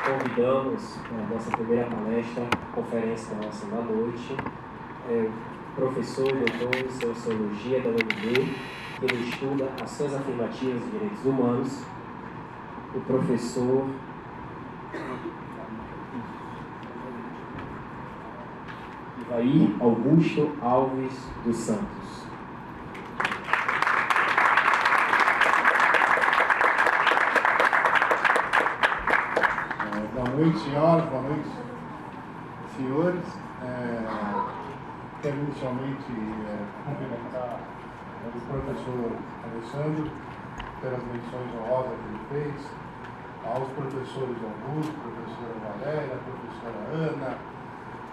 Convidamos para a nossa primeira palestra, conferência nossa da noite, o professor e doutor em Sociologia da UNB, que ele estuda ações afirmativas de direitos humanos, o professor Ivair Augusto Alves dos Santos. Boa noite, senhoras, boa noite, senhores. Quero inicialmente cumprimentar o professor Alessandro pelas menções honrosas que ele fez, aos professores Augusto, professora Valéria, professora Ana,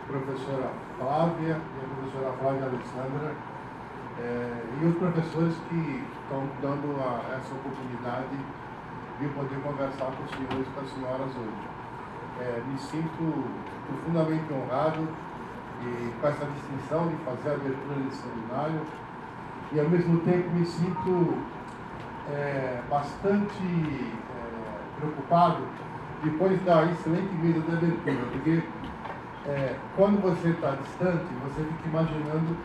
professora Flávia e a professora Flávia Alessandra, e os professores que estão dando essa oportunidade de eu poder conversar com os senhores e com as senhoras hoje. Me sinto profundamente honrado com essa distinção de fazer a abertura desse seminário e, ao mesmo tempo, me sinto bastante preocupado depois da excelente mesa de abertura, porque quando você está distante, você fica imaginando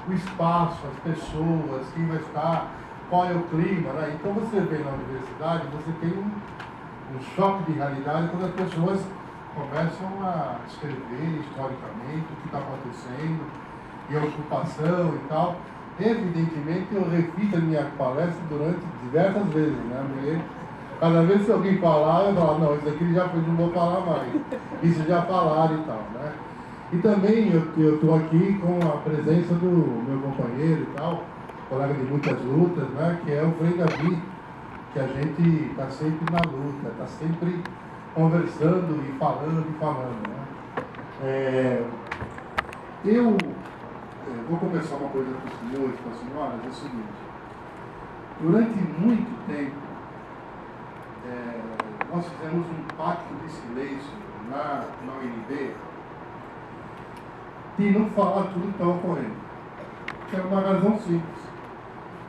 o espaço, as pessoas, quem vai estar, qual é o clima, né? Então você vem na universidade, você tem um choque de realidade quando as pessoas começam a escrever historicamente o que está acontecendo e a ocupação e tal. Evidentemente eu repito a minha palestra durante diversas vezes, né? Porque cada vez que alguém falar, eu falo, não, isso aqui já foi, não vou falar mais, isso já falaram e tal, né? E também eu estou aqui com a presença do meu companheiro e tal, colega de muitas lutas, né? Que é o Frei Davi, que a gente está sempre na luta, está sempre conversando e falando, né? Eu vou começar uma coisa com os senhores, com as senhoras, é o seguinte: durante muito tempo nós fizemos um pacto de silêncio na UNB de não falar tudo que estava ocorrendo, que era uma razão simples.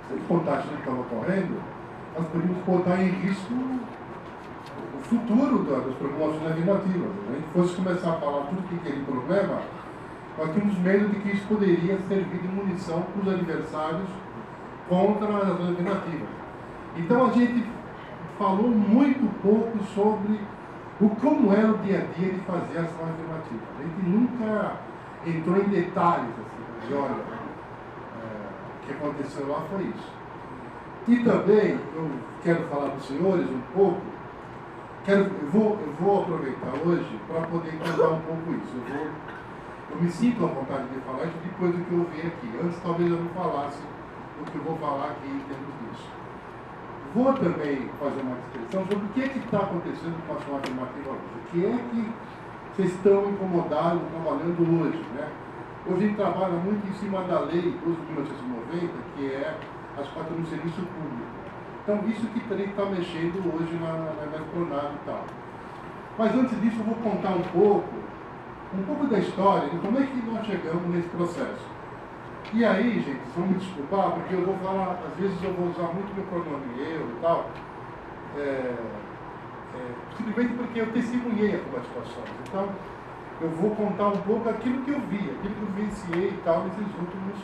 Se a gente contasse tudo que estava ocorrendo, nós podíamos botar em risco o futuro das promoções legislativas. Se a gente fosse começar a falar tudo que aquele problema, nós tínhamos medo de que isso poderia servir de munição para os adversários contra as legislativas. Então a gente falou muito pouco sobre como era o dia a dia de fazer a ação afirmativa. A gente nunca entrou em detalhes, assim, de olha, o que aconteceu lá foi isso. E também, eu quero falar para os senhores um pouco, eu vou aproveitar hoje para poder contar um pouco isso. Eu me sinto à vontade de falar isso depois do que eu vi aqui. Antes talvez eu não falasse o que eu vou falar aqui em termos disso. Vou também fazer uma descrição sobre o que está acontecendo com a ação afirmativa hoje. O que é que vocês estão incomodados trabalhando hoje, né? Hoje a gente trabalha muito em cima da lei 12.1990, que é as cotas no serviço público. Então, isso que está mexendo hoje na esplanada e tal. Mas antes disso eu vou contar um pouco da história de como é que nós chegamos nesse processo. E aí, gente, vão me desculpar, porque eu vou falar, às vezes eu vou usar muito meu pronome eu e tal, simplesmente porque eu testemunhei algumas situações. Então, eu vou contar um pouco aquilo que eu vi, aquilo que eu vivenciei e tal, nesses últimos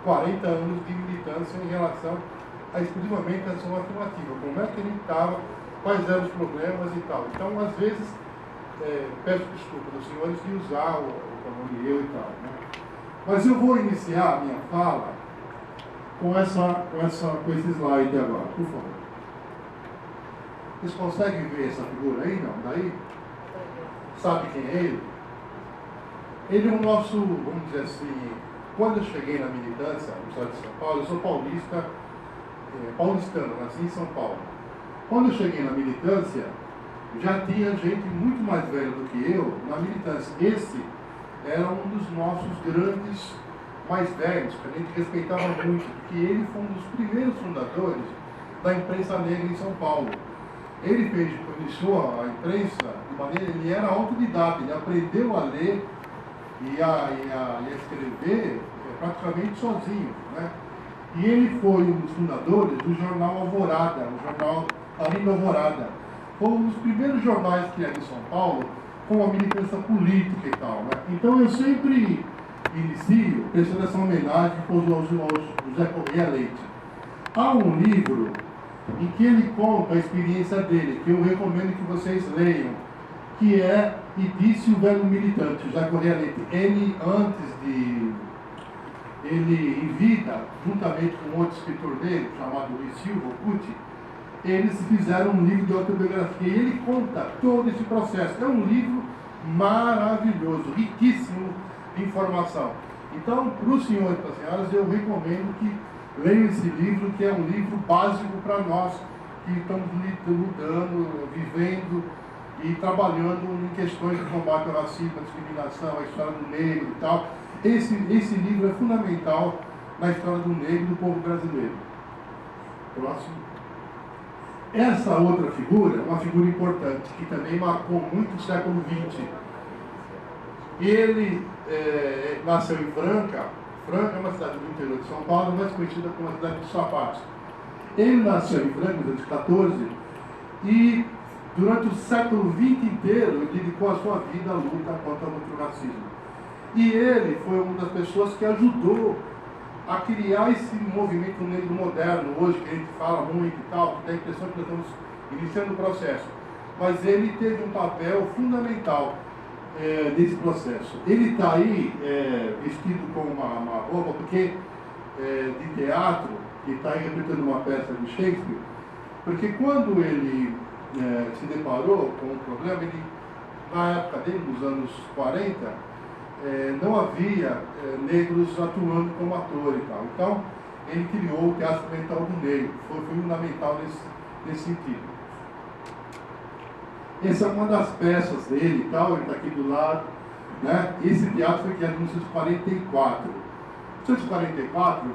40 anos de militância em relação exclusivamente à ação afirmativa. Como é que ele estava, quais eram os problemas e tal. Então, às vezes, peço desculpa dos senhores de usar o pronome eu e tal, né? Mas eu vou iniciar a minha fala com esse slide agora, por favor. Vocês conseguem ver essa figura aí? Não? Daí? Sabe quem é ele? Ele é o nosso, vamos dizer assim, quando eu cheguei na militância no estado de São Paulo, eu sou paulista, paulistano, nasci em São Paulo. Quando eu cheguei na militância, já tinha gente muito mais velha do que eu na militância. Esse era um dos nossos grandes mais velhos, que a gente respeitava muito, porque ele foi um dos primeiros fundadores da imprensa negra em São Paulo. Ele iniciou a imprensa de maneira, ele era autodidata, ele aprendeu a ler e a escrever praticamente sozinho, né? E ele foi um dos fundadores do jornal Alvorada, o jornal Arindo Alvorada. Foi um dos primeiros jornais que era em São Paulo com a militância política e tal, né? Então eu sempre inicio prestando essa homenagem ao José Correia Leite. Há um livro em que ele conta a experiência dele, que eu recomendo que vocês leiam, que é E Disse o Velho Militante, José Correia Leite. Ele, em vida, juntamente com outro escritor dele, chamado Luiz Silva Pucci, eles fizeram um livro de autobiografia e ele conta todo esse processo. É um livro maravilhoso, riquíssimo de informação. Então, para os senhores e para as senhoras, eu recomendo que leiam esse livro, que é um livro básico para nós que estamos lutando, vivendo e trabalhando em questões de combate ao racismo, à discriminação, à história do negro e tal. Esse livro é fundamental na história do negro e do povo brasileiro. Próximo. Essa outra figura é uma figura importante, que também marcou muito o século XX. Ele nasceu em Franca. Franca é uma cidade do interior de São Paulo, mais conhecida como a cidade dos sapatos. Ele nasceu em Franca, em 1914, e durante o século XX inteiro ele dedicou a sua vida à luta contra o racismo. E ele foi uma das pessoas que ajudou a criar esse movimento negro moderno, hoje, que a gente fala muito e tal, que dá a impressão que nós estamos iniciando o processo. Mas ele teve um papel fundamental nesse processo. Ele está aí vestido com uma roupa, porque de teatro, e está aí repetindo uma peça de Shakespeare, porque quando ele se deparou com o problema, ele, na época dele, nos anos 40, não havia negros atuando como ator e tal. Então, ele criou o Teatro Experimental do Negro, foi fundamental nesse sentido. Essa é uma das peças dele e tal, ele está aqui do lado, né? Esse teatro foi criado em 1944. Em 1944,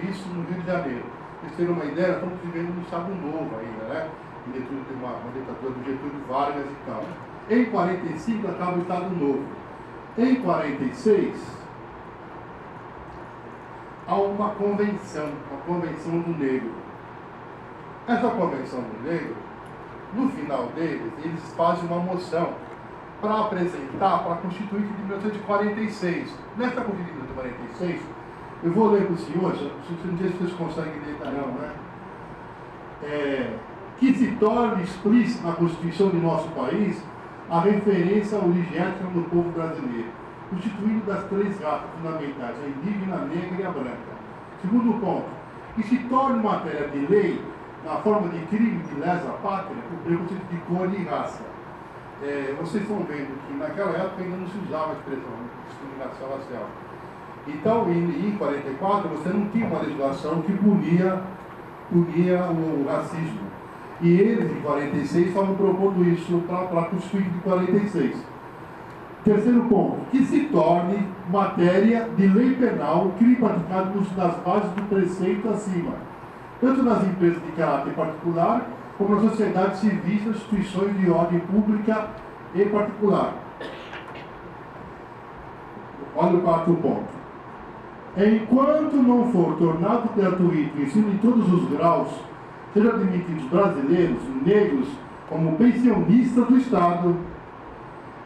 isso no Rio de Janeiro. Para vocês terem uma ideia, estamos vivendo no Estado Novo ainda, né? Em uma ditadura do Getúlio Vargas e tal. Em 45 acaba o Estado Novo. Em 46, há uma convenção do negro. Essa convenção do negro, no final deles, eles fazem uma moção para apresentar para a Constituinte de 1946. Nessa Constituinte de 1946, eu vou ler para os senhores, não sei se vocês conseguem ler, não, né? Que se torne explícita na Constituição de nosso país a referência à origem étnica do povo brasileiro, constituindo das três raças fundamentais, a indígena, a negra e a branca. Segundo ponto, que se torne matéria de lei, na forma de crime de lesa pátria, o preconceito de cor e raça. Vocês estão vendo que naquela época ainda não se usava a expressão discriminação racial. Então, em 44, você não tinha uma legislação que punia o racismo. E eles, em 46, estavam propondo isso para a Constituinte de 46. Terceiro ponto, que se torne matéria de lei penal crime praticado nas bases do preceito acima, tanto nas empresas de caráter particular, como nas sociedades civis, nas instituições de ordem pública Em particular, olha o quarto ponto. Enquanto não for tornado gratuito o ensino em todos os graus, sejam admitidos brasileiros, negros, como pensionistas do Estado,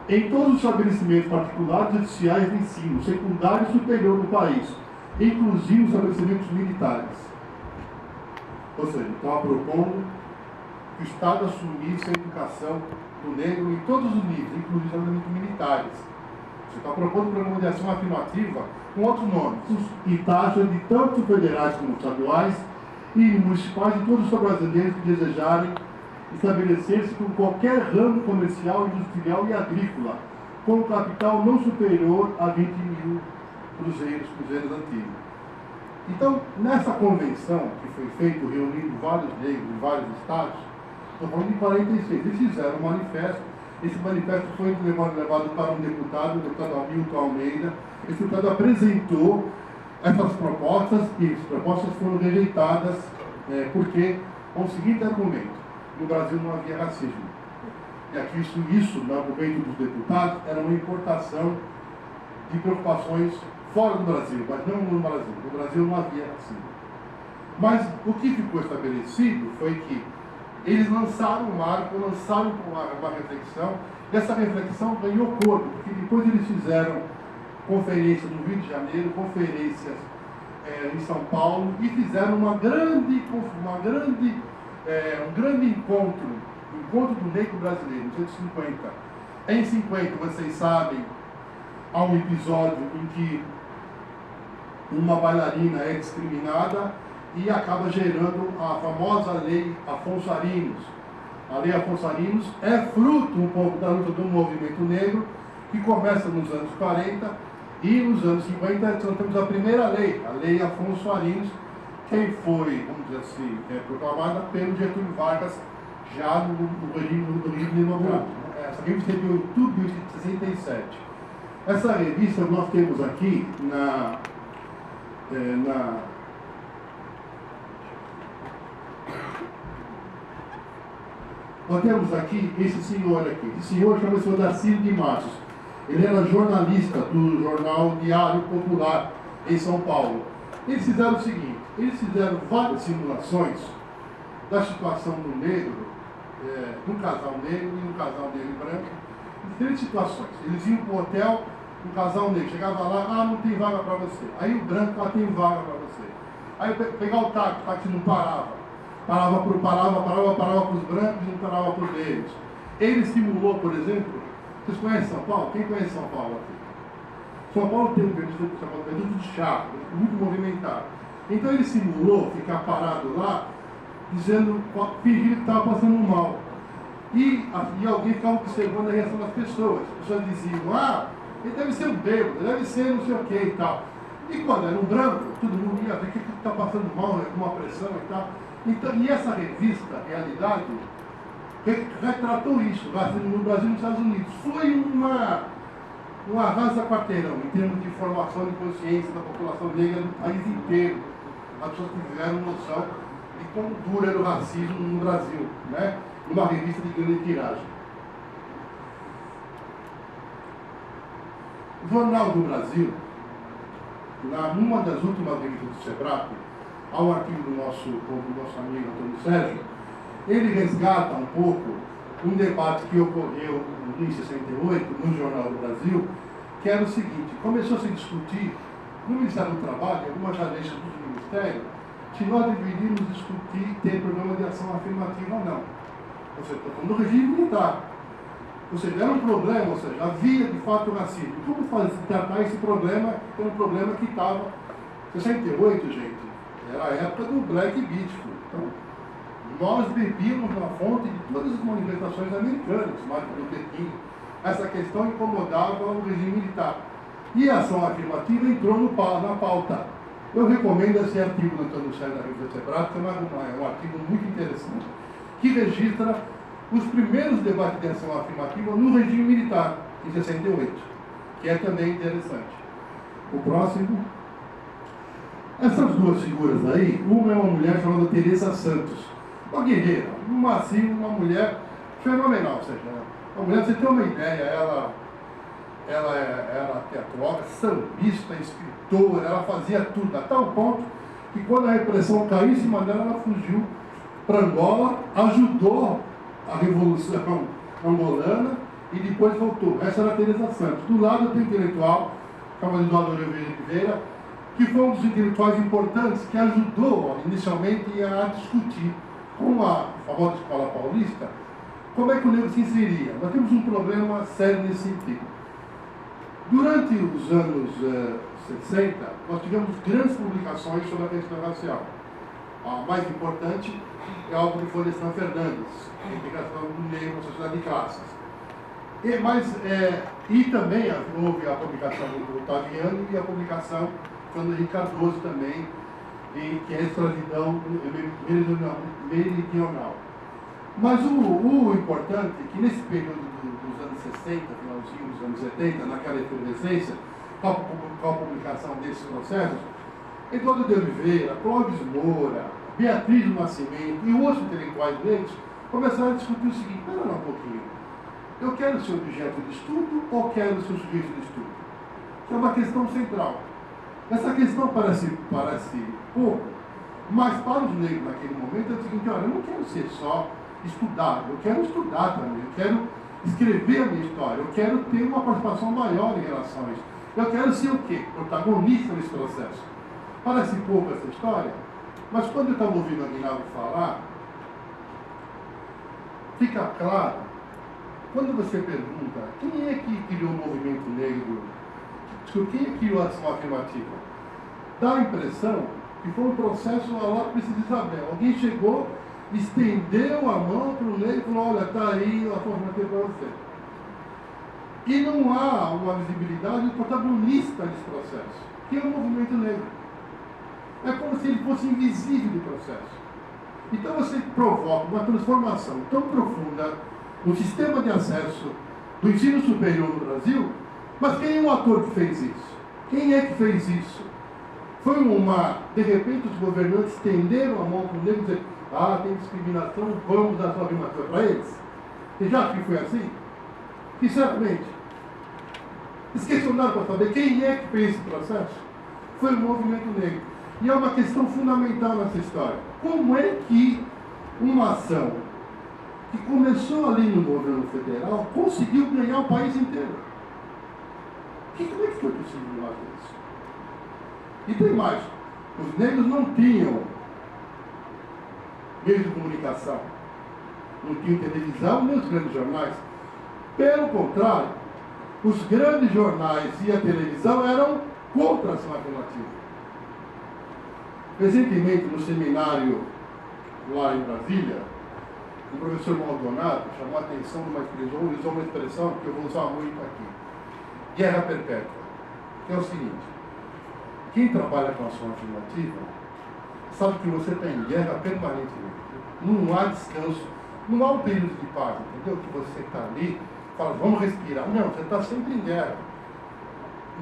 em todos os estabelecimentos particulares e oficiais de ensino, secundário e superior do país, inclusive os estabelecimentos militares. Ou seja, estava propondo que o Estado assumisse a educação do negro em todos os níveis, inclusive os estabelecimentos militares. Você está propondo um programa de ação afirmativa com outros nomes, e taxas de tanto federais como estaduais e municipais de todos os brasileiros que desejarem estabelecer-se com qualquer ramo comercial, industrial e agrícola, com capital não superior a 20 mil cruzeiros antigos. Então, nessa convenção que foi feita, reunindo vários negros em vários estados, estou falando de 46, eles fizeram um manifesto. Esse manifesto foi levado para um deputado, o deputado Hamilton Almeida. Esse deputado apresentou essas propostas e as propostas foram rejeitadas porque, com o seguinte argumento: no Brasil não havia racismo. E aqui isso, no argumento dos deputados, era uma importação de preocupações fora do Brasil, mas não no Brasil. No Brasil não havia racismo. Mas o que ficou estabelecido foi que eles lançaram um marco, lançaram uma reflexão, e essa reflexão ganhou corpo, porque depois eles fizeram conferências no Rio de Janeiro, conferências em São Paulo, e fizeram um grande encontro do negro brasileiro, em 1950. Em 50, vocês sabem, há um episódio em que uma bailarina é discriminada e acaba gerando a famosa Lei Afonso Arinos. A Lei Afonso Arinos é fruto um pouco da luta do movimento negro, que começa nos anos 40, e nos anos 50 nós temos a primeira lei, a Lei Afonso Arinos, que foi, vamos dizer assim, proclamada pelo Getúlio Vargas, já no regime democrático. Essa revista é de outubro de 67. Essa revista nós temos aqui nós temos aqui esse senhor aqui. Esse senhor chama-se Odacílio de Matos. Ele era jornalista do jornal Diário Popular em São Paulo. Eles fizeram o seguinte: eles fizeram várias simulações da situação do negro, do casal negro e do casal negro e branco, em diferentes situações. Eles iam para o hotel, um casal negro chegava lá, não tem vaga para você. Aí o branco, tem vaga para você. Aí pegar o táxi não parava. Parava para os brancos e não parava para os negros. Ele simulou, por exemplo, vocês conhecem São Paulo? Quem conhece São Paulo aqui? São Paulo tem um viaduto de chá, muito movimentado. Então ele simulou ficar parado lá, fingindo que estava passando mal. E alguém ficava observando a reação das pessoas. As pessoas diziam: ele deve ser um bêbado, deve ser não sei o que e tal. E quando era um branco, todo mundo ia ver que está passando mal, com uma pressão e tal. Então, e essa revista, Realidade, retratou isso, no Brasil e nos Estados Unidos. Foi um arrasa-quarteirão em termos de formação de consciência da população negra do país inteiro. As pessoas tiveram noção de como duro era o racismo no Brasil, né? Numa revista de grande tiragem. O Jornal do Brasil, numa das últimas revistas do SEBRAP, há um artigo do nosso amigo Antônio Sérgio. Ele resgata um pouco um debate que ocorreu em 68 no Jornal do Brasil, que era o seguinte: começou a se discutir no Ministério do Trabalho, algumas agências do Ministério, se nós deveríamos discutir ter programa de ação afirmativa ou não. Ou seja, no regime militar. Ou seja, era um problema, ou seja, havia de fato racismo. Como tratar esse problema? Era um problema que estava. 68, gente, era a época do Black Beautiful. Então, nós bebíamos na fonte de todas as manifestações americanas, Martin Luther King. Essa questão incomodava o regime militar. E a ação afirmativa entrou na pauta. Eu recomendo esse artigo do Antônio Sérgio da Revista SEBRAP, que é um artigo muito interessante, que registra os primeiros debates de ação afirmativa no regime militar, em 68, que é também interessante. O próximo. Essas duas figuras aí, uma é uma mulher chamada Teresa Santos, uma guerreira, uma mulher fenomenal, ou seja, A mulher, você tem uma ideia, ela era teatróloga, sambista, escritora, ela fazia tudo, a tal ponto que quando a repressão caiu em cima dela, ela fugiu para Angola, ajudou a Revolução Angolana e depois voltou. Essa era a Teresa Santos. Do lado tem o intelectual, chamado Eduardo Oliveira, que foi um dos intelectuais importantes que ajudou inicialmente a discutir com a famosa Escola Paulista como é que o negro se inseria. Nós temos um problema sério nesse sentido. Durante os anos 60, nós tivemos grandes publicações sobre a questão racial. A mais importante é a obra de Florestan Fernandes, a integração do negro na sociedade de classes. E também houve a publicação do Otaviano e a publicação do Henrique Cardoso também, que é a escravidão meridional. Mas o importante é que nesse período dos anos 60, finalzinho dos anos 70, naquela efervescência, com a publicação desses processos, Eduardo de Oliveira, Clóvis Moura, Beatriz do Nascimento e outros intelectuais negros começaram a discutir o seguinte: espera um pouquinho, eu quero ser objeto de estudo ou quero ser sujeito de estudo? Que é uma questão central. Essa questão parece pouco, mas para os negros naquele momento é o seguinte: olha, eu não quero ser só estudar, eu quero estudar também, eu quero escrever a minha história, eu quero ter uma participação maior em relação a isso. Eu quero ser o quê? Protagonista nesse processo. Parece pouco essa história, mas quando eu estava ouvindo a Aguinaldo falar, fica claro, quando você pergunta quem é que criou o movimento negro, quem é que criou a ação afirmativa, dá a impressão que foi um processo a lá Princesa Isabel. Alguém chegou, estendeu a mão para o negro e falou: olha, está aí a afirmativa para você. E não há uma visibilidade do protagonista desse processo, que é o movimento negro. É como se ele fosse invisível do processo. Então você provoca uma transformação tão profunda no sistema de acesso do ensino superior no Brasil, mas quem é o ator que fez isso? Quem é que fez isso? Foi de repente os governantes estenderam a mão para o negro e dizer: ah, tem discriminação, vamos dar sua afirmativa para eles? Você já acha que foi assim? Sinceramente. Eles questionaram para saber quem é que fez esse processo? Foi o movimento negro. E é uma questão fundamental nessa história. Como é que uma ação que começou ali no governo federal conseguiu ganhar o país inteiro? Como é que foi possível fazer isso? E tem mais. Os negros não tinham meios de comunicação. Não tinham televisão, nem os grandes jornais. Pelo contrário, os grandes jornais e a televisão eram contra a ação afirmativa. Recentemente, no seminário lá em Brasília, o professor Maldonado chamou a atenção de uma expressão, ele usou uma expressão que eu vou usar muito aqui: guerra perpétua. Que é o seguinte: quem trabalha com ação afirmativa sabe que você está em guerra permanentemente. Não há descanso, não há um período de paz, entendeu? Que você está ali, fala, vamos respirar. Não, você está sempre em guerra.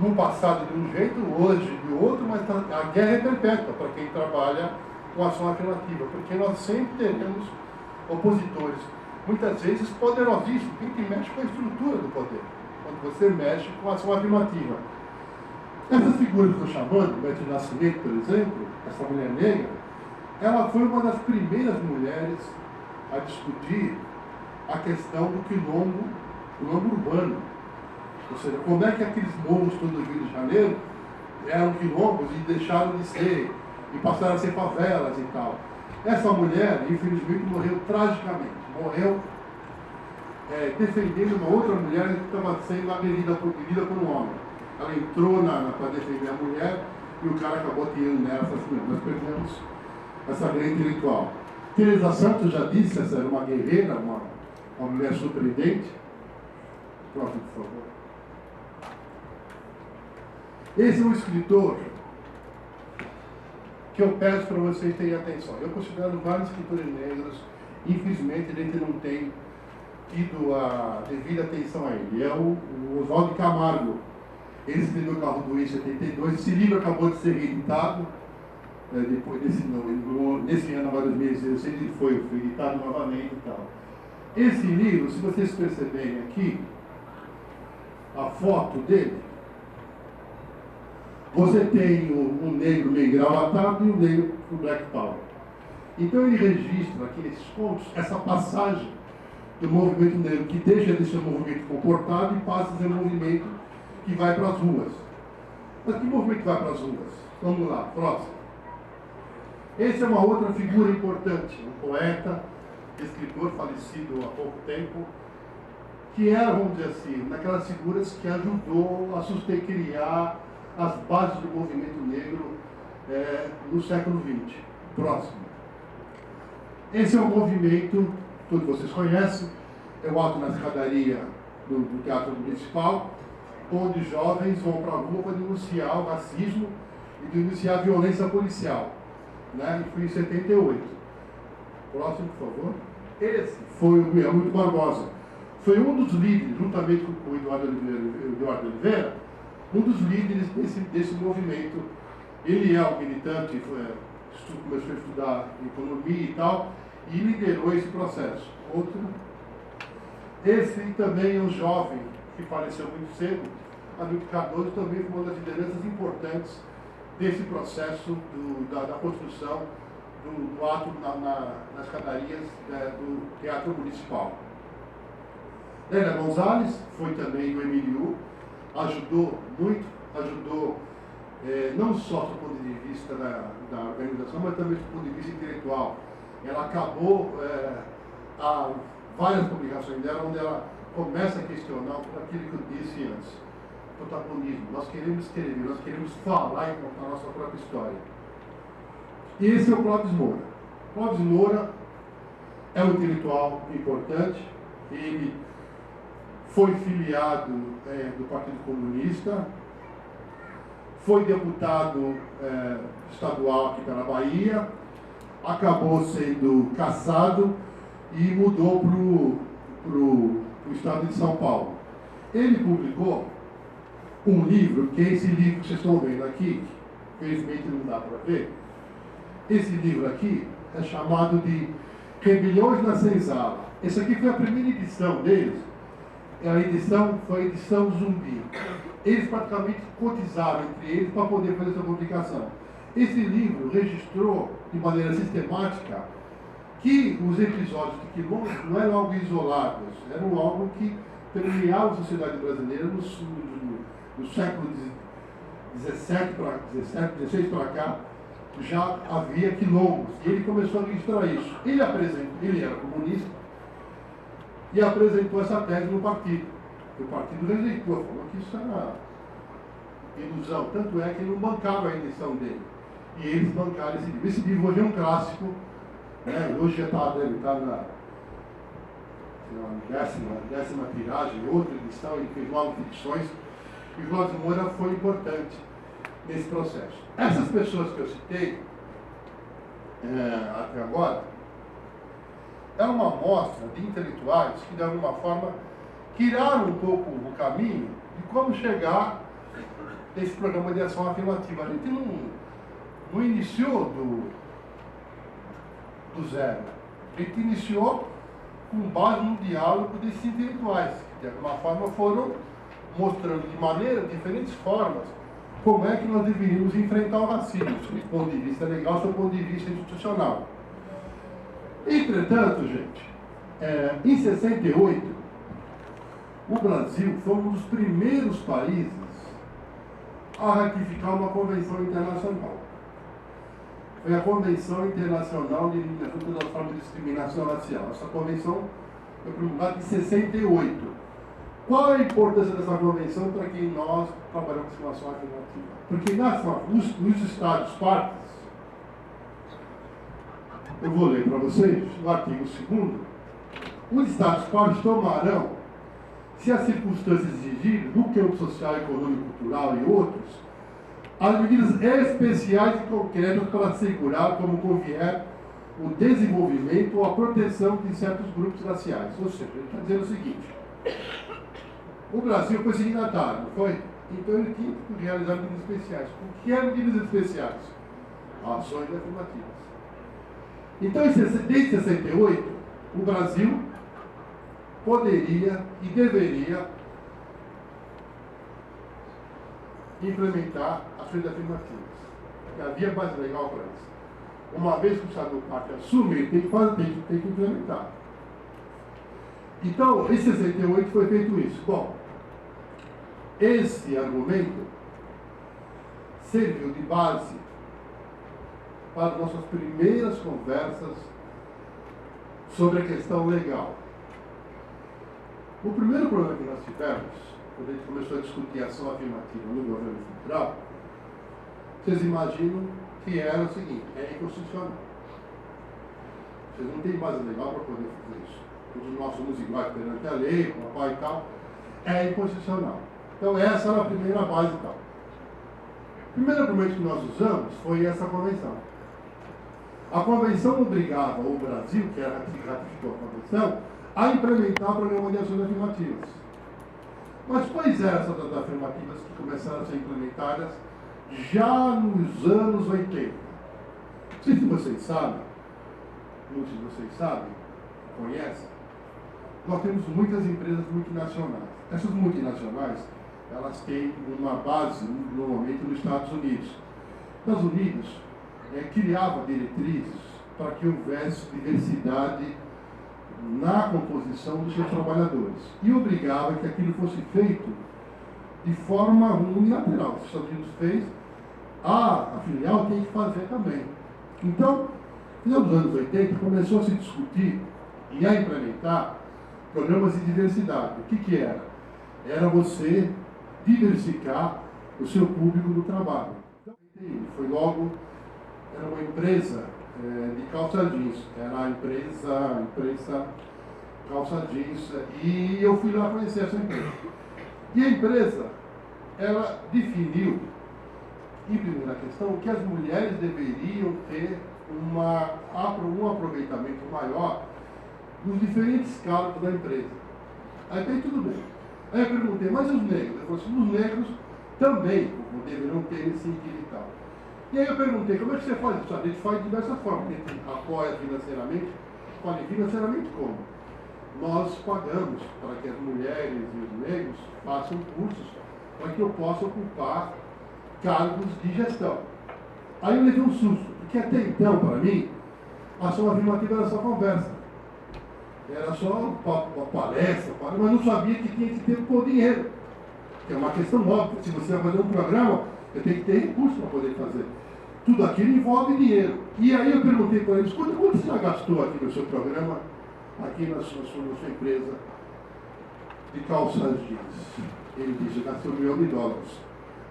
No passado de um jeito, hoje de outro, mas a guerra é perpétua para quem trabalha com ação afirmativa, porque nós sempre teremos opositores, muitas vezes poderosíssimos, que mexe com a estrutura do poder, quando você mexe com a ação afirmativa. Essa figura que eu estou chamando, Beatriz Nascimento, por exemplo, essa mulher negra, ela foi uma das primeiras mulheres a discutir a questão do quilombo urbano. Ou seja, como é que aqueles morros todos do Rio de Janeiro eram quilombos e deixaram de ser, e passaram a ser favelas e tal. Essa mulher, infelizmente, morreu tragicamente. Morreu defendendo uma outra mulher que estava sendo agredida por um homem. Ela entrou para defender a mulher e o cara acabou tirando nela, assassinando. Nós perdemos essa grande intelectual. Teresa Santos já disse, essa era uma guerreira, uma mulher surpreendente. Próximo, por favor. Esse é um escritor que eu peço para vocês terem atenção. Eu considero vários escritores negros, infelizmente a gente não tem tido a devida atenção a ele. É o Oswaldo Camargo. Ele escreveu O Carro do em 72. Esse livro acabou de ser reeditado. Depois nesse ano, agora 2016, ele foi editado novamente e tal. Esse livro, se vocês perceberem aqui, a foto dele, você tem um negro meio gravatado e um negro com Black Power. Então ele registra aqui nesses contos essa passagem do movimento negro, que deixa de ser um movimento comportado e passa a ser um movimento que vai para as ruas. Mas que movimento vai para as ruas? Vamos lá, próximo. Esse é uma outra figura importante, um poeta, escritor falecido há pouco tempo, que era, vamos dizer assim, naquelas figuras que ajudou a criar as bases do movimento negro no século XX. Próximo. Esse é um movimento, todos vocês conhecem, é o ato na escadaria do Teatro Municipal, onde jovens vão para a rua para denunciar o racismo e denunciar a violência policial. Né? E foi em 78. Próximo, por favor. Esse foi o Hamilton Barbosa. Foi um dos líderes, juntamente com o Eduardo Oliveira, um dos líderes desse movimento. Ele é um militante, começou a estudar economia e tal, e liderou esse processo. Outro. Esse também é um jovem que faleceu muito cedo, Hamilton Cardoso, também foi uma das lideranças importantes desse processo da construção do ato nas escadarias do Teatro Municipal. Lélia Gonzalez foi também do MLU, ajudou muito, não só do ponto de vista da organização, mas também do ponto de vista intelectual. Ela acabou há várias publicações dela, onde ela começa a questionar aquilo que eu disse antes, protagonismo. Nós queremos escrever, nós queremos falar e contar a nossa própria história. E esse é o Clóvis Moura. Clóvis Moura é um intelectual importante, ele foi filiado do Partido Comunista, foi deputado estadual aqui pela Bahia, acabou sendo cassado e mudou para o estado de São Paulo. Ele publicou um livro, que é esse livro que vocês estão vendo aqui, que infelizmente não dá para ver. Esse livro aqui é chamado de Rebeliões na Senzala. Essa aqui foi a primeira edição deles. Foi a edição zumbi. Eles praticamente cotizaram entre eles para poder fazer essa publicação. Esse livro registrou de maneira sistemática que os episódios de Quilombo não eram algo isolados, eram algo que permeava a sociedade brasileira no século XVI para cá, já havia quilombos. E ele começou a registrar isso. Ele era comunista e apresentou essa tese no partido. O partido rejeitou, falou que isso era ilusão. Tanto é que ele não bancava a edição dele. E eles bancaram esse livro. Esse livro hoje é um clássico. Né? Hoje já deve estar na décima tiragem, outra edição, ele fez 9 edições. E o Clóvis Moura foi importante nesse processo. Essas pessoas que eu citei até agora é uma amostra de intelectuais que, de alguma forma, tiraram um pouco o caminho de como chegar nesse programa de ação afirmativa. A gente não iniciou do zero. A gente iniciou com base no diálogo desses intelectuais, que, de alguma forma, foram mostrando de diferentes formas, como é que nós deveríamos enfrentar o racismo, do ponto de vista legal, do ponto de vista institucional. Entretanto, gente, em 68, o Brasil foi um dos primeiros países a ratificar uma convenção internacional. Foi a Convenção Internacional de Eliminação das Formas de Discriminação Racial. Essa convenção foi promulgada em 68. Qual é a importância dessa convenção para que nós trabalhamos com ação afirmativa? Porque nos Estados partes, eu vou ler para vocês, no artigo 2º, os Estados partes tomarão, se as circunstâncias exigirem, no campo social, econômico, cultural e outros, as medidas especiais e concretas para assegurar, como convier, o desenvolvimento ou a proteção de certos grupos raciais. Ou seja, ele está dizendo o seguinte: o Brasil foi signatário, não foi? Então ele tinha que realizar medidas especiais. O que eram medidas especiais? Ações afirmativas. Então, desde 68, o Brasil poderia e deveria implementar ações afirmativas. Havia base legal para isso. Uma vez que o Estado do Parque assumir, tem que implementar. Então, em 68 foi feito isso. Bom, esse argumento serviu de base para nossas primeiras conversas sobre a questão legal. O primeiro problema que nós tivemos, quando a gente começou a discutir a ação afirmativa no governo federal, vocês imaginam que era o seguinte: é inconstitucional. Vocês não têm base legal para poder fazer isso. Todos nós somos iguais perante a lei, papai e tal. É inconstitucional. Então essa era a primeira base e tal. O primeiro argumento que nós usamos foi essa convenção. A convenção obrigava o Brasil, que era que ratificou a convenção, a implementar o programa de ações afirmativas. Mas quais eram essas ações afirmativas que começaram a ser implementadas já nos anos 80? Não sei se vocês sabem, muitos de vocês sabem, conhecem, nós temos muitas empresas multinacionais. Essas multinacionais, elas têm uma base, normalmente, nos Estados Unidos. Os Estados Unidos criava diretrizes para que houvesse diversidade na composição dos seus trabalhadores e obrigava que aquilo fosse feito de forma unilateral. Os Estados Unidos fez, a filial tem que fazer também. Então, nos anos 80, começou a se discutir e a implementar programas de diversidade. O que era? Era você diversificar o seu público do trabalho. Foi logo, era uma empresa de calça jeans, era a empresa calça jeans, e eu fui lá conhecer essa empresa. E a empresa, ela definiu, em primeira questão, que as mulheres deveriam ter um aproveitamento maior nos diferentes cargos da empresa. Aí tem tudo bem. Aí eu perguntei, mas os negros? Eu falei assim, os negros também deverão ter esse sentido e tal. E aí eu perguntei, como é que você faz isso? A gente faz de diversas formas. A gente apoia financeiramente. Olha, financeiramente como? Nós pagamos para que as mulheres e os negros façam cursos para que eu possa ocupar cargos de gestão. Aí eu levei um susto, porque até então, para mim, a ação afirmativa era só conversa. Era só uma palestra, mas não sabia que tinha que ter por dinheiro. Que é uma questão óbvia. Se você vai fazer um programa, eu tenho que ter recursos para poder fazer. Tudo aquilo envolve dinheiro. E aí eu perguntei para ele, escuta, quanto você já gastou aqui no seu programa, aqui na sua empresa de calças jeans? Ele disse, eu gastei $1 milhão.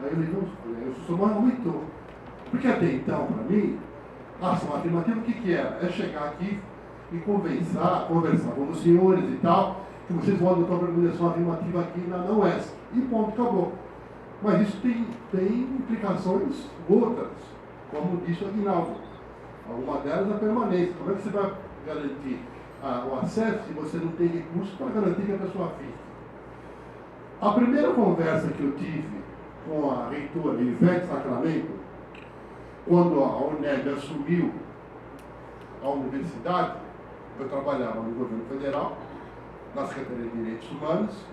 Aí eu falei, não, eu sou mais aumentou. Porque até então, para mim, a ação afirmativa, o que era? É chegar aqui e conversar com os senhores e tal, que vocês vão adotar uma organização afirmativa aqui na UESC. E ponto, acabou. Mas isso tem implicações outras, como disse o Aguinaldo. Alguma delas é a permanência. Como é que você vai garantir o acesso se você não tem recursos para garantir que a pessoa fique? A primeira conversa que eu tive com a reitora Ivete Sacramento, quando a UNEB assumiu a universidade, eu trabalhava no governo federal, na Secretaria de Direitos Humanos,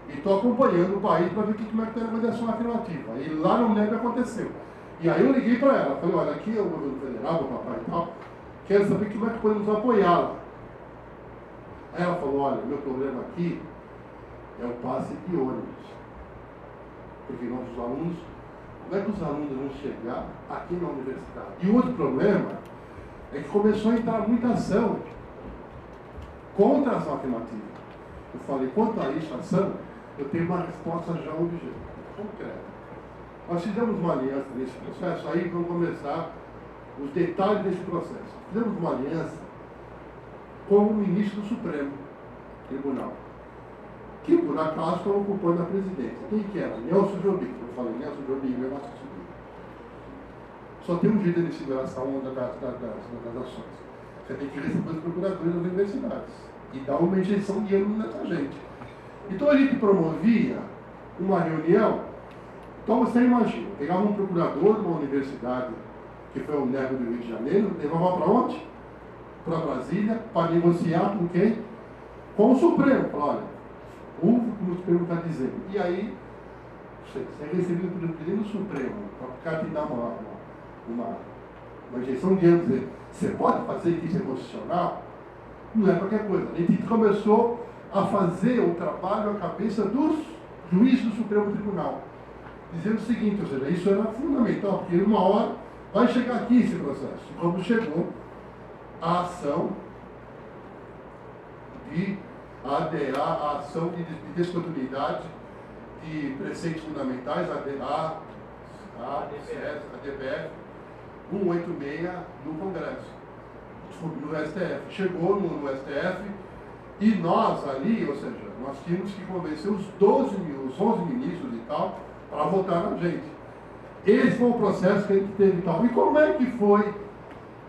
e estou acompanhando o país para ver como é que tem a avaliação afirmativa. E lá no UNEB aconteceu. E aí eu liguei para ela, falei, olha, aqui é o governo federal, o papai e tal, quero saber como é que podemos apoiá-la. Aí ela falou, olha, meu problema aqui é o passe de ônibus. Porque nossos alunos, como é que os alunos vão chegar aqui na universidade? E o outro problema é que começou a entrar muita ação contra a ação afirmativa. Eu falei, quanto a isso, ação, eu tenho uma resposta já objetiva, concreta. Nós fizemos uma aliança nesse processo, aí vamos começar os detalhes desse processo. Fizemos uma aliança com o ministro do Supremo Tribunal, que por acaso estava ocupando a presidência. Quem que era? Nelson Jobim. Eu falei, Nelson Jobim, meu nosso sobrinho. Só tem um jeito de segurar essa onda das ações. Você tem que receber os procuradores das universidades e dar uma injeção de dinheiro nessa gente. Então a gente promovia uma reunião. Então você imagina, pegava um procurador de uma universidade, que foi o NEB do Rio de Janeiro, levava para onde? Para Brasília, para negociar com quem? com o Supremo. Fala, olha, ouve o que o Supremo está dizendo. E aí, você é recebido por presidente do Supremo, para o cara te dar uma injeção de ânimo, dizer, você pode fazer isso, é constitucional? Não é qualquer coisa. A gente começou a fazer o trabalho à cabeça dos juízes do Supremo Tribunal, dizendo o seguinte, ou seja, isso era fundamental, porque uma hora vai chegar aqui esse processo. Como chegou a ação de ADA, a ação de descontinuidade de preceitos fundamentais, a DPF 186 no Congresso, no STF. Chegou no STF e nós ali, ou seja, nós tínhamos que convencer os 11 ministros e tal para votar na gente. Esse foi o processo que a gente teve e tal. E como é que foi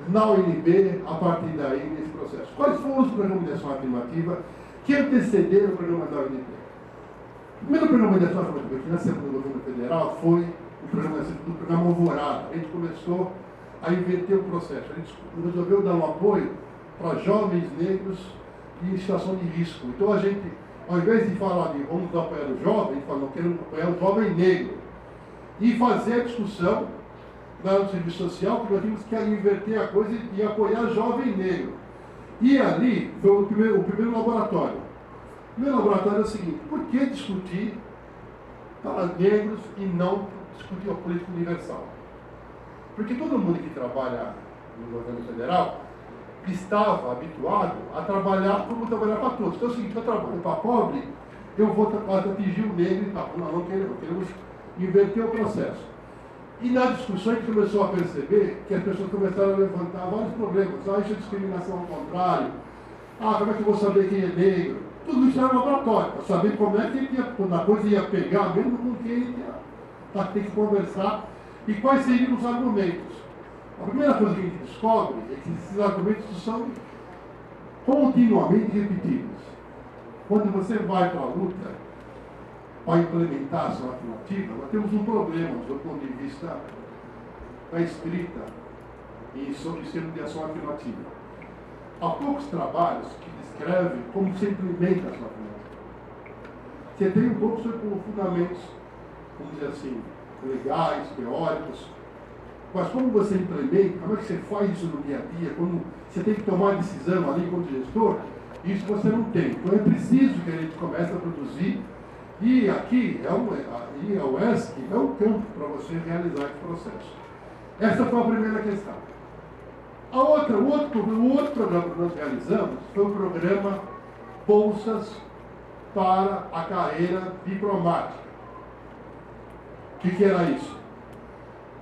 na UNB, a partir daí, nesse processo? Quais foram os programas de ação afirmativa que antecederam o programa da UNB? O primeiro programa de ação afirmativa que nasceu no governo federal foi o programa Alvorada. A gente começou a inverter o processo. A gente resolveu dar um apoio para jovens negros em situação de risco. Então a gente, ao invés de falar de vamos apoiar o jovem, a gente fala, não queremos apoiar o jovem negro. E fazer a discussão no serviço social, que nós tínhamos que inverter a coisa e apoiar jovem negro. E ali foi o primeiro laboratório. O primeiro laboratório é o seguinte, por que discutir para negros e não discutir a política universal? Porque todo mundo que trabalha no governo federal estava habituado a trabalhar como trabalhar para todos. Então é o seguinte, eu trabalho para pobre, eu vou atingir o negro e tal. Não queremos inverter o processo. E na discussão a gente começou a perceber que as pessoas começaram a levantar vários problemas. Isso é discriminação ao contrário. Como é que eu vou saber quem é negro? Tudo isso era um laboratório, para saber como é que quando a coisa ia pegar, mesmo com quem tem que conversar, e quais seriam os argumentos. A primeira coisa que a gente descobre é que esses argumentos são continuamente repetidos. Quando você vai para a luta, para implementar a ação afirmativa, nós temos um problema do ponto de vista da escrita e sobre o sistema de ação afirmativa. Há poucos trabalhos que descrevem como se implementa a ação afirmativa. Você tem um pouco sobre fundamentos, vamos dizer assim, legais, teóricos, mas como você implementa, como é que você faz isso no dia a dia, como você tem que tomar decisão ali como gestor, isso você não tem. Então é preciso que a gente comece a produzir, e aqui a UESC é um campo para você realizar esse processo. Essa foi a primeira questão. O outro programa que nós realizamos foi o programa Bolsas para a Carreira Diplomática. O que era isso?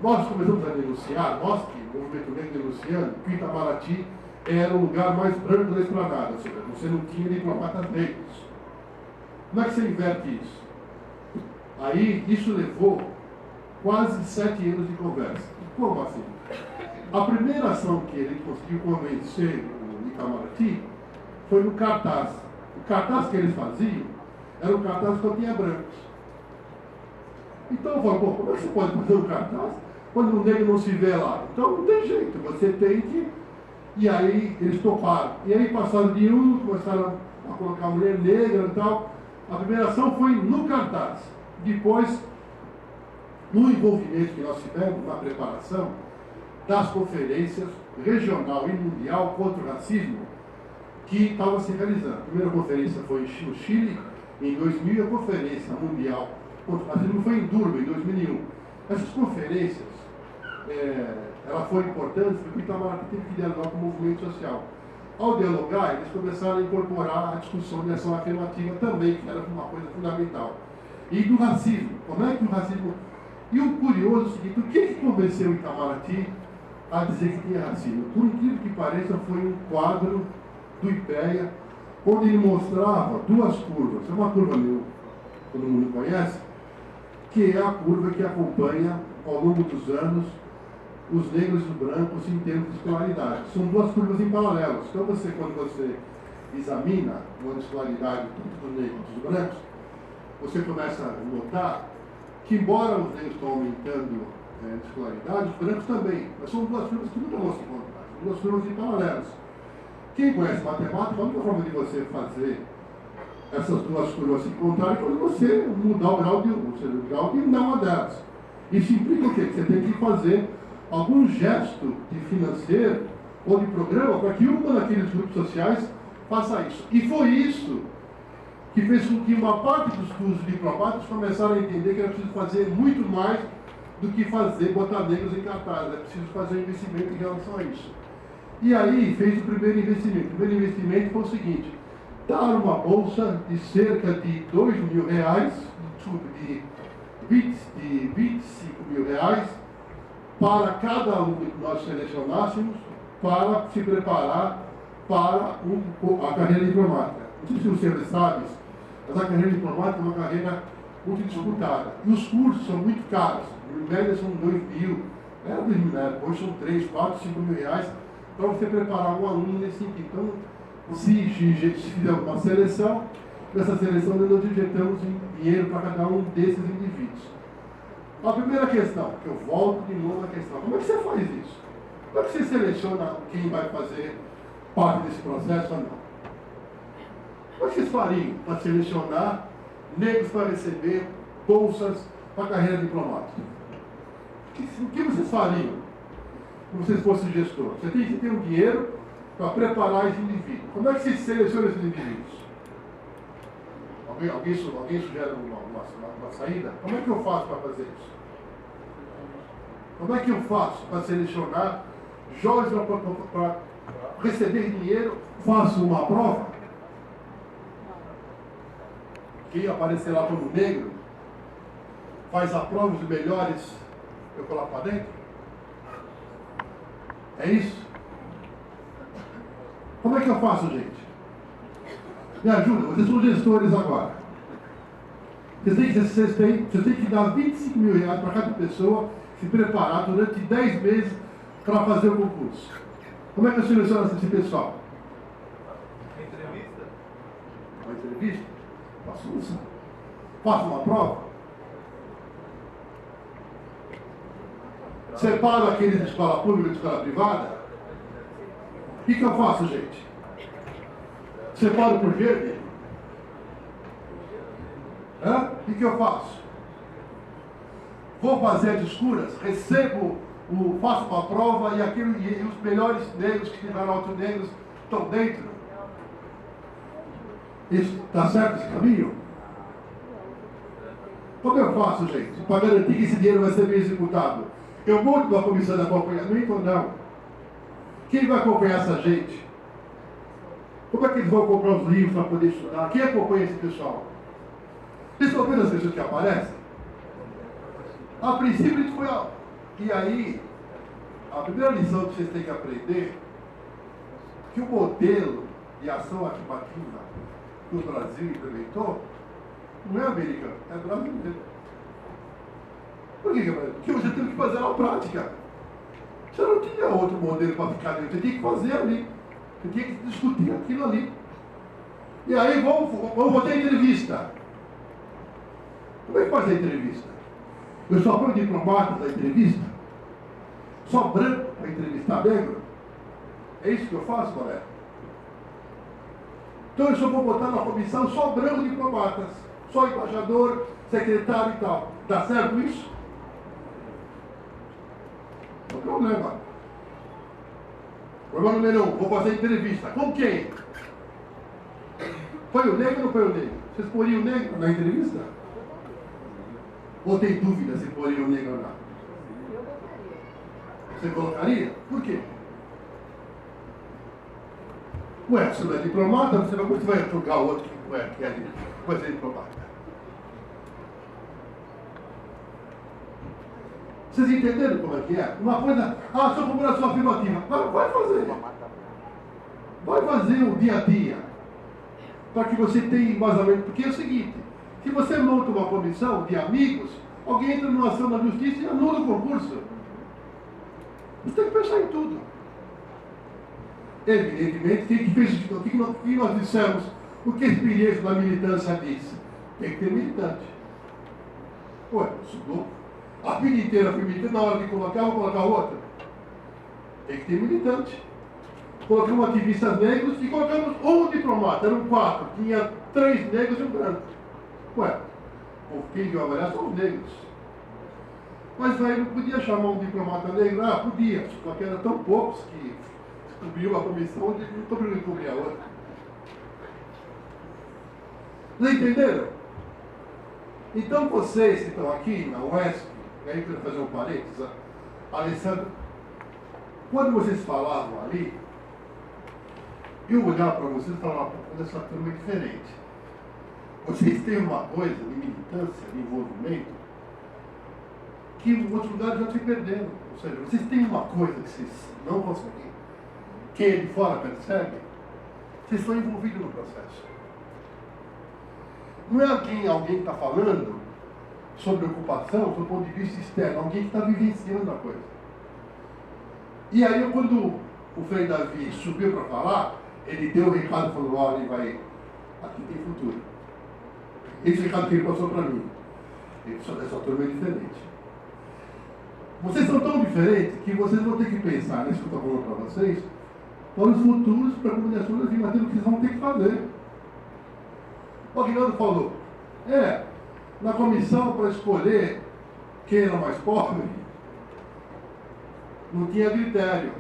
Nós começamos a denunciar, nós que o movimento negro denunciando, que Itamaraty era o lugar mais branco da esplanada, ou seja, você não tinha diplomatas negros. Como é que você inverte isso? Aí, isso levou quase 7 anos de conversa. Como assim? A primeira ação que ele conseguiu convencer o Itamaraty foi no cartaz. O cartaz que eles faziam era um cartaz que só tinha brancos. Então eu falo, como é que você pode fazer um cartaz quando o negro não se vê lá? Então não tem jeito, você tem que... E aí eles toparam. E aí passaram de começaram a colocar mulher negra e tal. A primeira ação foi no cartaz. Depois, no envolvimento que nós tivemos na preparação das conferências regional e mundial contra o racismo que estavam se realizando. A primeira conferência foi no Chile, em 2000, e a conferência mundial contra o racismo foi em Durban, em 2001. Essas conferências, elas foram importantes porque o Itamaraty teve que dialogar com o movimento social. Ao dialogar, eles começaram a incorporar a discussão de ação afirmativa também, que era uma coisa fundamental. E do racismo, como é que o racismo... E o curioso é o seguinte, o que convenceu o Itamaraty a dizer que tinha racismo? Por incrível que pareça, foi um quadro do IPEA, onde ele mostrava duas curvas. É uma curva que todo mundo conhece, que é a curva que acompanha, ao longo dos anos, os negros e os brancos em termos de escolaridade. São duas curvas em paralelo. Então, quando você examina a escolaridade tanto dos negros e dos brancos, você começa a notar que, embora os negros estão aumentando de escolaridade, os brancos também. Mas são duas curvas que nunca vão se encontrar. São duas curvas em paralelos. Quem conhece matemática, a única forma de você fazer essas duas curvas se encontrarem quando você mudar o grau de uma delas. Isso implica o quê? Que você tem que fazer algum gesto de financeiro ou de programa para que uma daqueles grupos sociais faça isso. E foi isso que fez com que uma parte dos diplomatas começaram a entender que era preciso fazer muito mais do que botar negros em cartaz. É preciso fazer um investimento em relação a isso. E aí fez o primeiro investimento. O primeiro investimento foi o seguinte: dar uma bolsa de cerca de R$2.000, de 25 mil reais, para cada aluno que nós selecionássemos para se preparar para a carreira diplomática. Não sei se você sabe, mas a carreira diplomática é uma carreira muito disputada. E os cursos são muito caros. Em média são 2.000, era 2.000 na época, hoje são 3, 4, 5 mil reais para você preparar um aluno nesse sentido. Então, se fizer uma seleção, nessa seleção nós injetamos dinheiro para cada um desses indivíduos. A primeira questão, que eu volto de novo à questão: como é que você faz isso? Como é que você seleciona quem vai fazer parte desse processo ou não? Como é que vocês fariam para selecionar negros para receber bolsas para a carreira diplomática? O que vocês fariam se vocês fossem gestor? Você tem que ter um dinheiro para preparar esse indivíduo. Como é que se seleciona esses indivíduos? Alguém sugere uma saída? Como é que eu faço para fazer isso? Como é que eu faço para selecionar jovens para receber dinheiro? Faço uma prova? Quem aparecer lá como negro faz a prova dos melhores, eu coloco para dentro? É isso? Como é que eu faço, gente? Me ajuda, vocês são gestores agora. Vocês têm que dar 25 mil reais para cada pessoa se preparar durante 10 meses para fazer o concurso. Como é que eu seleciono esse pessoal? Entrevista? Uma entrevista? Faço uma prova? Separo aqueles de escola pública e de escola privada? O que eu faço, gente? Separo por verde? O que eu faço? Vou fazer as escuras? Faço uma prova e os melhores negros que tiveram alto negros estão dentro? Isso está certo esse caminho? Como eu faço, gente, para garantir que esse dinheiro vai ser bem executado? Eu monto uma comissão de acompanhamento ou não? Quem vai acompanhar essa gente? Como é que eles vão comprar os livros para poder estudar? Quem acompanha esse pessoal? Vocês estão vendo as pessoas que aparecem? A princípio, isso foi a... E aí, a primeira lição que vocês têm que aprender que o modelo de ação afirmativa que o Brasil implementou não é americano, é brasileiro. Por que é brasileiro? Porque você tem que fazer na prática. Você não tinha outro modelo para ficar dentro, você tinha que fazer ali. Você tinha que discutir aquilo ali. E aí vamos botar entrevista. Como é que faz a entrevista? Eu só ponho diplomatas da entrevista? Só branco para entrevistar negro? É isso que eu faço, colega? Então eu só vou botar na comissão só branco diplomatas, só embaixador, secretário e tal. Dá certo isso? Não tem problema. Problema número 1, vou fazer entrevista. Com quem? Põe o negro ou não põe o negro? Vocês poriam o negro na entrevista? Ou tem dúvida se poriam o negro ou não? Você colocaria? Por quê? Ué, se não é diplomata, você vai trocar o outro que vai ser diplomata. Vocês entenderam como é que é? Uma coisa, sua população afirmativa. Vai fazer. Vai fazer o dia a dia. Para que você tenha embasamento. Porque é o seguinte, se você monta uma comissão de amigos, alguém entra numa ação na justiça e anula o concurso. Você tem que pensar em tudo. Evidentemente, o que nós dissemos? O que a experiência da militância diz? Tem que ter militante. Ué, estudou. A vida inteira fui militante, na hora de colocar, vou colocar outra. Tem que ter militante. Colocamos ativistas negros e colocamos um diplomata, eram 4. Tinha 3 negros e um branco. Ué, quem vai avaliar são os negros. Mas aí não podia chamar um diplomata negro? Ah, podia, só que eram tão poucos que cobriu a comissão de não estou precisando cobrir a outra. Não entenderam? Então vocês que estão aqui na UESP, e aí eu quero fazer um parênteses, Alessandro, quando vocês falavam ali, eu olhava para vocês e falava, essa turma é diferente. Vocês têm uma coisa de militância, de envolvimento, que em outros lugares já se perderam. Ou seja, vocês têm uma coisa que vocês não conseguem, quem de fora percebe, vocês estão envolvidos no processo. Não é alguém que está falando sobre ocupação do ponto de vista externo, alguém que está vivenciando a coisa. E aí, quando o Frei Davi subiu para falar, ele deu o recado e falou, olha, aqui tem futuro. Esse recado que ele passou para mim. Essa turma é diferente. Vocês são tão diferentes que vocês vão ter que pensar nisso que eu estou falando para vocês, para os futuros, para a comunicação da Vimadeira, o que vocês vão ter que fazer. O Aguinaldo falou, na comissão para escolher quem era mais pobre, não tinha critério.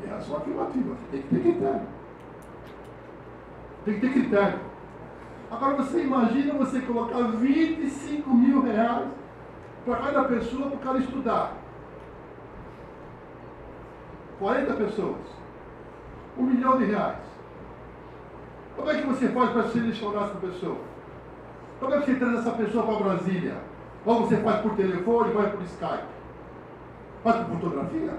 É só afirmativa, tem que ter critério. Tem que ter critério. Agora você imagina você colocar 25 mil reais para cada pessoa para o cara estudar. 40 pessoas. R$1 milhão. Como é que você faz para selecionar essa pessoa? Como é que você traz essa pessoa para Brasília? Ou você faz por telefone, vai por Skype? Faz por fotografia?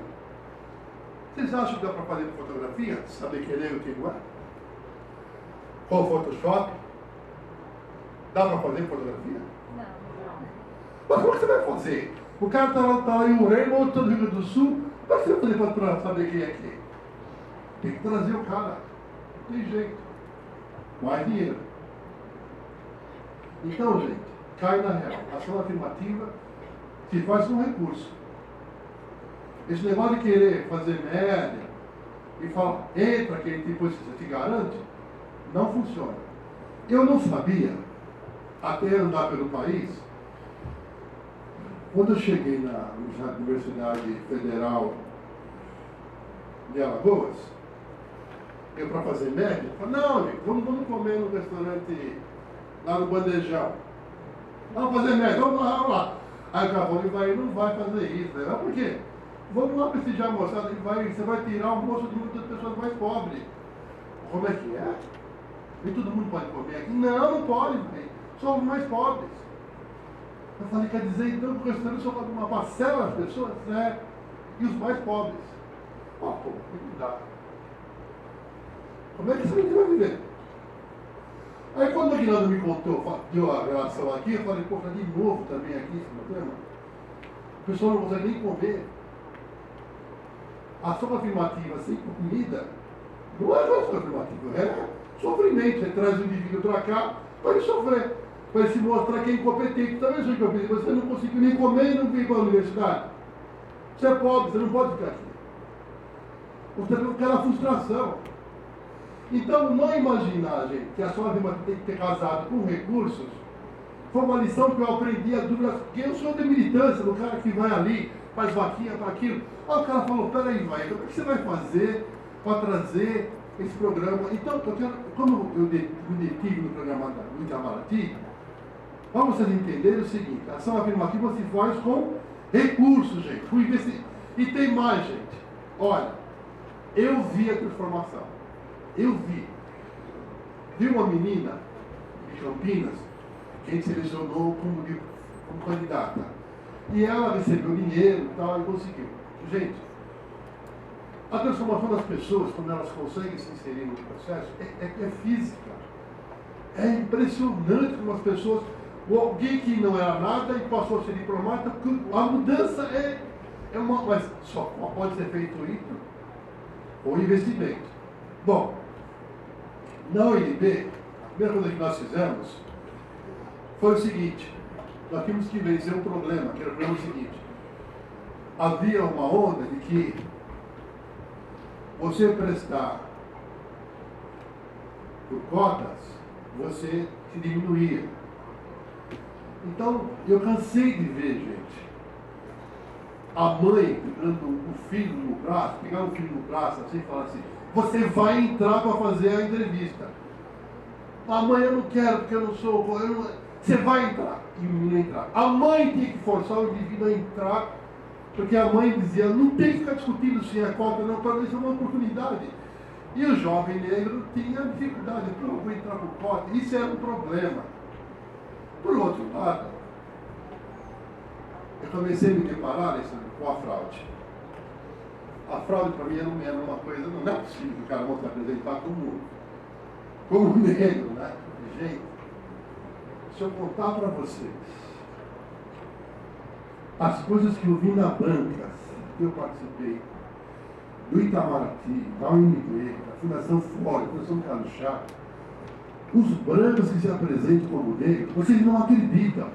Vocês acham que dá para fazer por fotografia? Saber quem é negro e quem não é? Qual o Photoshop? Dá para fazer por fotografia? Não. Mas como é que você vai fazer? O cara está lá em Urema, outro no Rio Grande do Sul. Como é que você vai fazer para saber quem é quem? Tem que trazer o cara. Não tem jeito. Mais dinheiro. Então, gente, cai na real. Ação afirmativa se faz com recurso. Esse negócio de querer fazer média e falar, entra que depois você te garante, não funciona. Eu não sabia, até andar pelo país, quando eu cheguei na Universidade Federal de Alagoas, eu para fazer média, eu falei, não, gente, vamos comer no restaurante lá no Bandejão. Vamos fazer média, vamos lá. Aí o cara falou, não vai fazer isso, né? Por quê? Vamos lá prestigiar a moçada, você vai tirar o almoço de muitas pessoas mais pobres. Como é que é? E todo mundo pode comer aqui? Não pode, véio. Somos mais pobres. Eu falei, quer dizer então que o restaurante só paga uma parcela das pessoas? É. E os mais pobres? Pô, tem que dar. Como é que essa gente vai viver? Aí quando o Aguinaldo me contou, deu a relação aqui, eu falei, pô, de novo também aqui esse problema. O pessoal não consegue nem comer. A ação afirmativa sem comida não é ação afirmativa, é sofrimento. Você traz o indivíduo para cá para ele sofrer, para ele se mostrar que é incompetente. Também sou incompetente, você não conseguiu nem comer e não veio para a universidade. Você é pobre, você não pode ficar aqui. Você tem aquela frustração. Então, não imaginar, gente, que a ação afirmativa tem que ter casado com recursos, foi uma lição que eu aprendi a dúvida, porque eu sou de militância, do cara que vai ali, faz vaquinha para aquilo. Aí o cara falou, peraí, vai, então o que você vai fazer para trazer esse programa? Então, como eu me detive no programa do Itamaraty, para vocês entenderem o seguinte, a ação afirmativa se faz com recursos, gente, com investimento. E tem mais, gente. Olha, eu vi a transformação. Eu vi uma menina de Campinas que a gente selecionou como candidata. E ela recebeu dinheiro e tal, e conseguiu. Gente, a transformação das pessoas, quando elas conseguem se inserir no processo, é física. É impressionante como as pessoas... Alguém que não era nada e passou a ser diplomata, a mudança é uma... Mas só pode ser feito isso ou investimento. Bom, na ONB, a primeira coisa que nós fizemos foi o seguinte: nós tínhamos que vencer um problema, que era o problema seguinte. Havia uma onda de que você prestar por cotas, você se diminuía. Então, eu cansei de ver, gente, a mãe pegando o filho no braço, pegar o filho no braço assim e falar assim, você vai entrar para fazer a entrevista. A mãe, eu não quero, porque eu não sou... Você vai entrar. E o menino entrar. A mãe tinha que forçar o indivíduo a entrar, porque a mãe dizia, não tem que ficar discutindo se é cota, não, para isso é uma oportunidade. E o jovem negro tinha dificuldade, eu vou entrar por cota. Isso era um problema. Por outro lado, eu comecei a me deparar com a fraude. A fraude para mim era uma coisa, não é possível que o cara vão se apresentar como negro, né? Gente, se eu contar para vocês as coisas que eu vi na banca, que eu participei, do Itamaraty, da UNB, da Fundação Ford, da Fundação Carlos Chá, os brancos que se apresentam como negros, vocês não acreditam.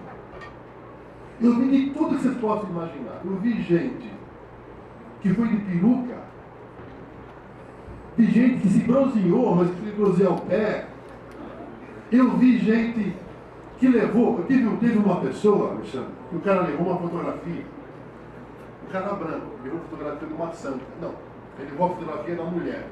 Eu vi de tudo que vocês possam imaginar. Eu vi gente que foi de peruca, de gente que se bronzeou, mas que se bronzeou o pé. Eu vi gente que levou, teve uma pessoa, Alexandre, que o cara levou uma fotografia, o cara branco, levou a fotografia de uma santa. Não, ele levou a fotografia da mulher.